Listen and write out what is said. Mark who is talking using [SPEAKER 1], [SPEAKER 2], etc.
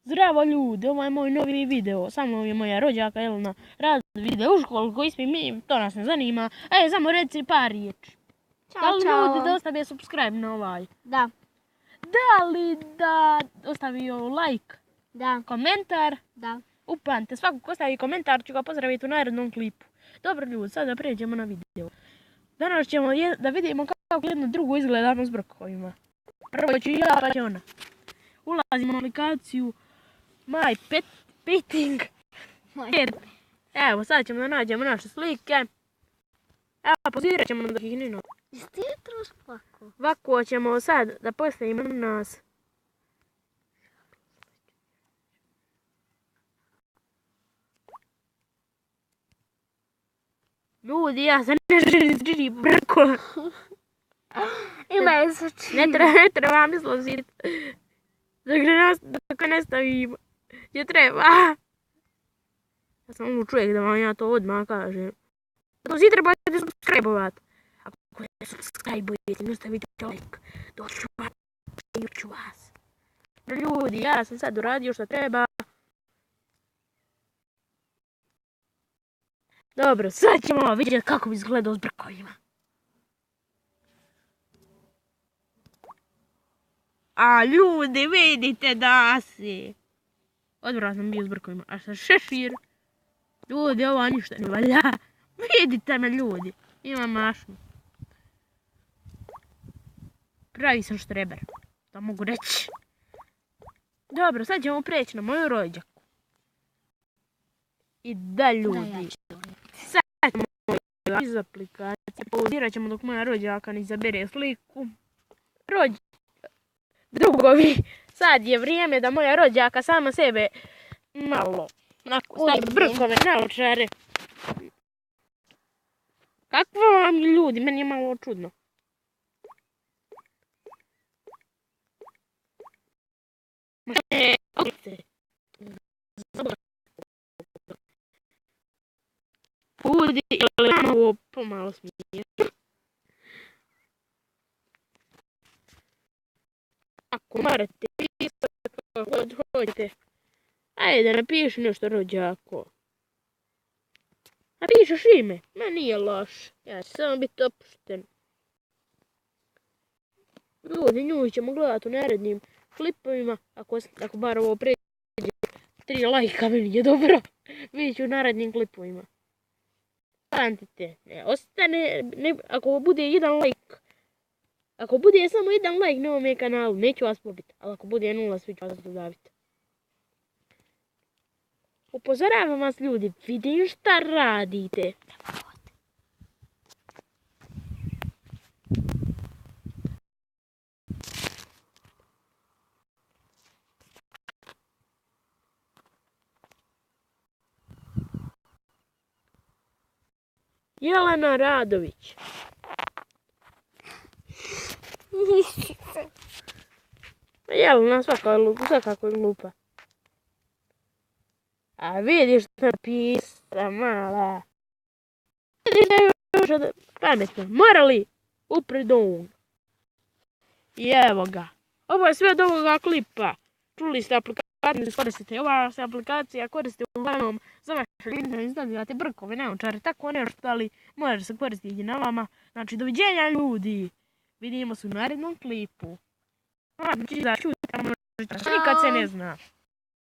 [SPEAKER 1] Zdravo ljudi, ovo je moj novi video. Sa mnom je moja rođaka Jelena. Radi video u školu koji smi mi, to nas ne zanima. Ajde, samo reci par riječi.
[SPEAKER 2] Ćao,
[SPEAKER 1] da li
[SPEAKER 2] čao.
[SPEAKER 1] ljudi da ostavi subscribe na ovaj?
[SPEAKER 2] Da.
[SPEAKER 1] Da li da ostavio like?
[SPEAKER 2] Da.
[SPEAKER 1] Komentar?
[SPEAKER 2] Da.
[SPEAKER 1] Upamtite, svako ko ostavi komentar ću ga pozdraviti u narednom klipu. Dobro ljudi, sada pređemo na video. Danas ćemo da vidimo kako jedno drugo izgledamo s brkovima. Prvo ću ja, pa će ona. Ulazimo u aplikaciju My Petting. Evo, sad ćemo da nađemo naše slike. Evo, pozirat ćemo dok ih nino.
[SPEAKER 2] Jesi ti jutros ovako?
[SPEAKER 1] Ovako ćemo sad da postavimo nas. Ljudi, ja sam ne brko.
[SPEAKER 2] Ima je sa čim.
[SPEAKER 1] Ne treba misliti. Dok ne stavimo. Gdje treba. Ja sam ono čovjek da vam ja to odmah kažem. Zato svi trebate subscribe-ovat. Ako ne subscribe-ujete, ne stavite like. Doću vas. Ljudi, ja sam sad uradio što treba. Dobro, sad ćemo vidjeti kako bi izgledao s brkovima. A ljudi, vidite da si. Odvratno bio s brkovima. A sa šešir. Ljudi, ovo ništa ne valja. Vidite me ljudi. Imam mašnu. Pravi sam štreber. To mogu reći. Dobro, sad ćemo preći na moju rođaku. I da ljudi. Sad ćemo iz aplikacije. Pauzirat ćemo dok moja rođaka ne izabere sliku. Drugovi, sad je vrijeme da moja rođaka sama sebe malo stavi brkove naočare. Kakvo vam ljudi, meni je malo čudno. Ljudi, ili vam ovo pomalo smije. Ako morate pisati kako god hoćete, ajde napiši nešto rođako. Napišeš ime, ma nije loš, ja ću samo biti opušten. Ljudi, nju ćemo gledati u narednim klipovima, ako bar ovo pređe 3 lajka, meni je dobro, vidjet ću u narednim klipovima. Pamtite, ne ostane, ako bude 1 lajk, ako bude samo 1 like na ovom kanalu, neću vas pobiti, ali ako bude 0, svi ću vas dodaviti. Upozoravam vas ljudi, vidim šta radite. Jelena Radović. Jelena svakako je glupa. A vidiš što napisa mala. Vidiš da je još pametno. Morali upred ovom. I evo ga. Ovo je sve od ovoga klipa. Čuli ste aplikaciju, koristite. Ova se aplikacija koristi uglavnom za vaše linije, izdavljate brkove, naočare, tako nešto, ali može se koristiti na vama. Znači, doviđenja ljudi. Vidimo se u narednom klipu. Nikad se ne zna.